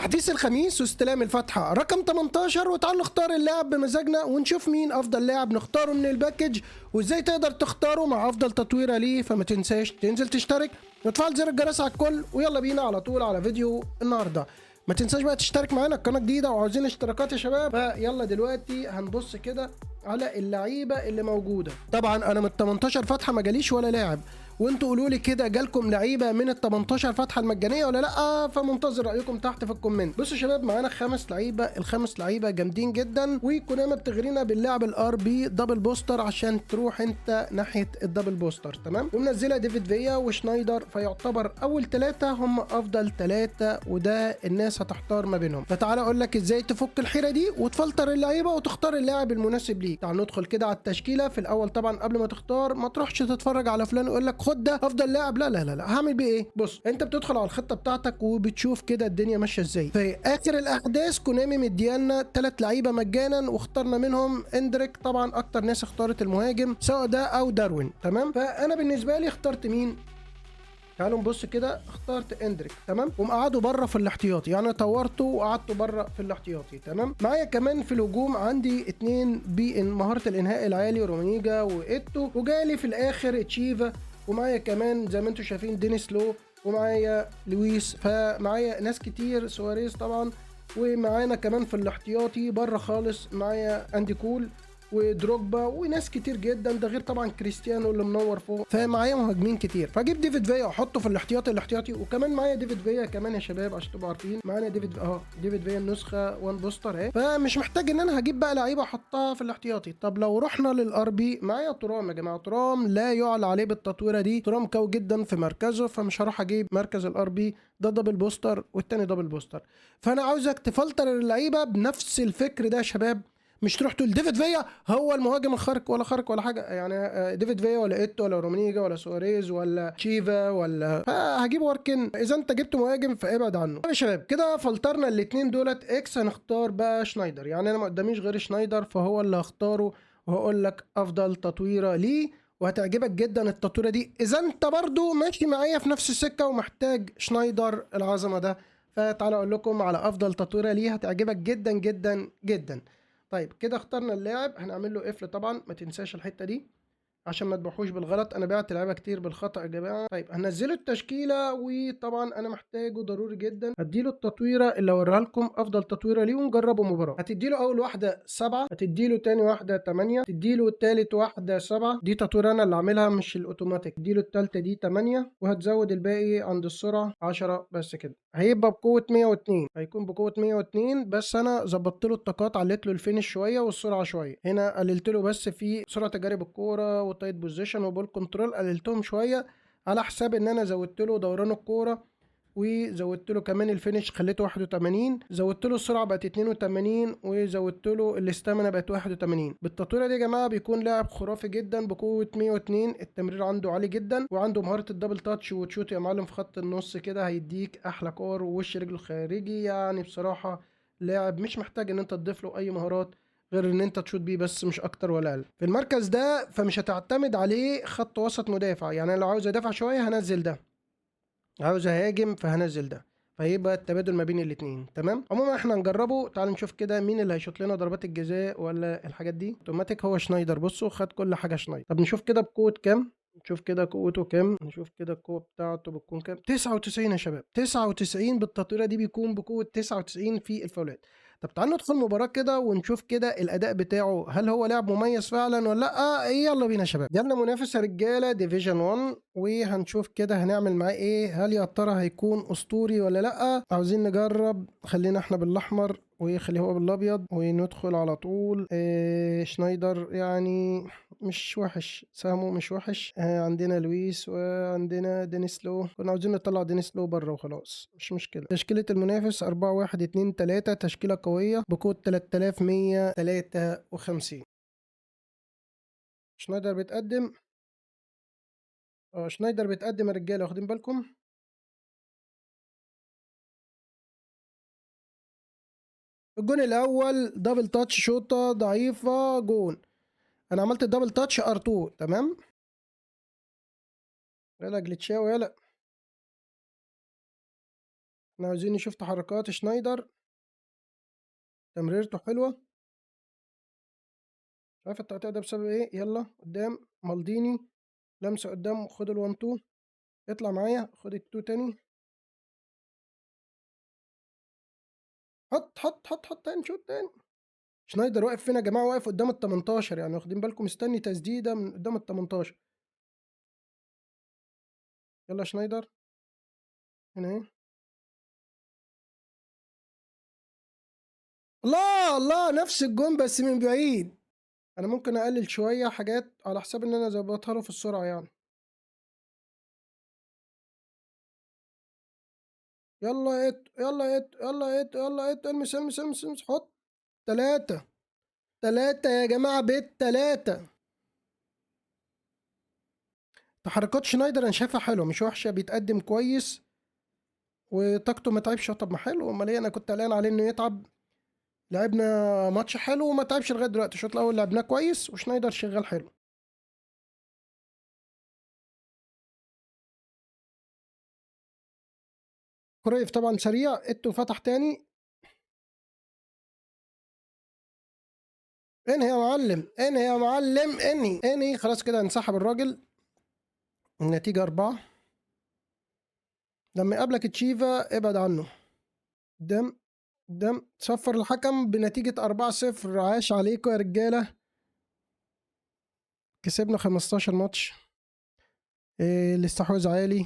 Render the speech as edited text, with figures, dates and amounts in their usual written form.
تحديث الخميس واستلام الفتحة رقم 18، وتعالوا نختار اللاعب بمزاجنا ونشوف مين افضل لاعب نختاره من الباكج وازاي تقدر تختاره مع افضل تطويرة ليه. فما تنساش تنزل تشترك وتفعل زر الجرس على الكل، ويلا بينا على طول على فيديو النهارده. ما تنساش بقى تشترك معانا، القناة جديدة وعاوزين اشتراكات يا شباب. فيلا دلوقتي هنبص كده على اللعيبة اللي موجودة. طبعا انا من 18 فتحة ما جاليش ولا لاعب، وانتوا قولوا لي كده جالكم لعيبه من ال 18 فتحه المجانيه ولا لا؟ فمنتظر رايكم تحت في الكومنت. بصوا يا شباب، معانا 5 لعيبه، الخمس لعيبه جامدين جدا، وكوناما بتغرينا باللعب الار بي دبل بوستر عشان تروح انت ناحيه الدبل بوستر، تمام. ومنزله ديفيد فيا وشنايدر، فيعتبر اول 3 هم افضل 3، وده الناس هتحتار ما بينهم. فتعالى اقول لك ازاي تفك الحيره دي وتفلتر اللعيبه وتختار اللاعب المناسب ليك. تعال ندخل كده على التشكيله. في الاول طبعا قبل ما تختار ما تروحش تتفرج على فلان ويقول لك خد ده افضل لاعب، لا لا لا لا. هعمل بيه ايه؟ بص، انت بتدخل على الخطه بتاعتك وبتشوف كده الدنيا ماشيه ازاي. في اخر الاحداث كونامي مديانا 3 لعيبه مجانا، واخترنا منهم اندريك. طبعا اكتر ناس اختارت المهاجم، سواء ده او داروين، تمام. فانا بالنسبه لي اخترت مين؟ تعالوا نبص كده، اخترت اندريك، تمام. ومقعده بره في الاحتياطي، يعني طورته وقعدته بره في الاحتياطي، تمام. معايا كمان في الهجوم عندي 2 بمهاره الانهاء العالي، رومانيجا وايتو، وجالي في الاخر تشيفا. ومعايا كمان زي ما انتم شايفين دينيس لو، ومعايا لويس. فمعايا ناس كتير، سواريز طبعا. ومعانا كمان في الاحتياطي بره خالص معايا اندي كول ودروجبا وناس كتير جدا، ده غير طبعا كريستيانو اللي منور فوق. فمعايا مهاجمين كتير، فاجيب ديفيد فيا واحطه في الاحتياطي. وكمان معايا ديفيد فيا كمان يا شباب عشان تبقوا عارفين، معانا ديفيد فيا النسخه 1 بوستر اهي. فمش محتاج ان انا هجيب بقى لعيبه احطها في الاحتياطي. طب لو رحنا للار بي، معايا ترام يا جماعه. ترام لا يعلى عليه بالتطويره دي، ترام قوي جدا في مركزه، فمش هروح اجيب مركز الار بي ده دبل بوستر والتاني دبل بوستر. فانا عاوزك تفلتر اللعيبه بنفس الفكر ده يا شباب. مش تروح تقول ديفيد فيا هو المهاجم الخارق ولا خارق ولا حاجه، يعني ديفيد فيا ولا ايتو ولا رومانيجا ولا سواريز ولا تشيفا ولا، فهجيب وركن. اذا انت جبت مهاجم فابعد عنه. طيب يا شباب، كده فلترنا الاثنين دولت اكس. هنختار بقى شنايدر، يعني انا ما قداميش غير شنايدر، فهو اللي هختاره وهقول لك افضل تطويره ليه، وهتعجبك جدا التطويره دي اذا انت برضو ماشي معايا في نفس السكه ومحتاج شنايدر العظمه ده. فتعالوا اقول لكم على افضل تطويره ليه هتعجبك جدا جدا جدا. طيب كده اخترنا اللاعب، هنعمل له قفل طبعا، ما تنساش الحته دي عشان ما تبيعوش بالغلط. انا بعت لعيبه كتير بالخطا يا جماعه. طيب هنزله التشكيله، وطبعا انا محتاجه ضروري جدا. هديله التطويره اللي اوريها لكم افضل تطويره ليه ونجربه مباراه. هتديله اول واحده 7، هتديله تاني واحده 8، هتديله التالت واحده 7، دي تطويره انا اللي عاملها مش الاوتوماتيك. هتديله التالته دي 8، وهتزود الباقي عند السرعه 10 بس كده. هيبقى بقوه 102، هيكون بقوه 102، بس انا ظبطت له الطاقات، عليت له الفينش شويه والسرعه شويه. هنا قللت له بس في سرعه تجارب الكوره وتايت بوزيشن وبول كنترول، قللتهم شويه على حساب ان انا زودت له دوران الكوره، وزودت له كمان الفينش خليته 81، زودت له السرعه بقت 82، وزودت له الاستامينا بقت 81. بالتطويره دي يا جماعه بيكون لاعب خرافي جدا بقوه 102. التمرير عنده عالي جدا، وعنده مهاره الدبل تاتش وتشوت يا معلم في خط النص كده، هيديك احلى كور ووش رجله الخارجي. يعني بصراحه لاعب مش محتاج ان انت تضيف له اي مهارات غير ان انت تشوت بيه بس، مش اكتر ولا اقل في المركز ده. فمش هتعتمد عليه خط وسط مدافع، يعني أنا لو عاوز ادافع شويه هنزل ده، عاوز اهاجم فهنزل ده، فيبقى التبادل ما بين الاثنين، تمام. عموما احنا نجربه. تعال نشوف كده مين اللي هيشوط لنا ضربات الجزاء ولا الحاجات دي اوتوماتيك. هو شنايدر، بصوا خد كل حاجه شنايدر. طب نشوف كده بقوه كام، نشوف كده قوته كام، نشوف كده القوه بتاعته بتكون كام. 99 يا شباب، 99 بالتطويره دي بيكون بقوه 99 في الفاولات. طب تعالوا ندخل مباراة كده ونشوف كده الأداء بتاعه، هل هو لاعب مميز فعلا ولا لأ؟ يلا بينا يا شباب، يلا منافس يا رجالة ديفيجن 1، وهنشوف كده هنعمل معاه ايه. هل يا ترى هيكون أسطوري ولا لأ؟ عاوزين نجرب. خلينا احنا بالأحمر ويخليه هو بالأبيض، وندخل على طول. شنايدر يعني مش وحش، سامو مش وحش. عندنا لويس وعندنا دينيس لو، كنا عاوزين نطلع دينيس لو بره وخلاص، مش مشكلة. تشكيلة المنافس 4 1 2 3، تشكيلة قوية بكود 3153. شنايدر بيتقدم، شنايدر بيتقدم يا رجالة، واخدين بالكم؟ الجون الأول دبل تاتش شوطة ضعيفة جون. أنا عملت الدبل تاتش ار2، تمام. يلا جليتشاوي يلا. احنا عاوزين نشوف تحركات شنايدر، تمريرته حلوة. مش عارف التقطيع ده بسبب ايه. يلا قدام مالديني، لمسة قدام، خد الوان تو، اطلع معايا، خد التو تاني، حط تاني، شوط تاني. شنايدر واقف فين يا جماعة؟ واقف قدام ال 18، يعني واخدين بالكم؟ مستني تسديدة من قدام ال 18. يلا شنايدر هنا اهي. الله الله، نفس الجون بس من بعيد. انا ممكن اقلل شوية حاجات على حساب ان انا اظبطها له في السرعة يعني. يلا ات يلا ات يلا ات يلا ات، المس، حط. تلاتة، تلاتة يا جماعة، بالتلاتة. تحركات شنايدر انا شايفها حلوة، مش وحشة، بيتقدم كويس وطاقته ما تعبش. طب ما حلو، امال ايه؟ انا كنت قلقان عليه انه يتعب. لعبنا ماتش حلو وما تعبش لغاية دلوقتي. الشوط الاول لعبناه كويس وشنايدر شغال حلو. كرويف طبعا سريع، اتو فتح تاني. انهي يا معلم، انهي يا معلم، انهي خلاص كده انسحب الراجل. النتيجة 4. لما يقابلك تشيفا ابعد عنه. قدام قدام، صفر الحكم بنتيجة 4-0. عاش عليكم يا رجالة، كسبنا 15 ماتش. إيه، الاستحواذ عالي.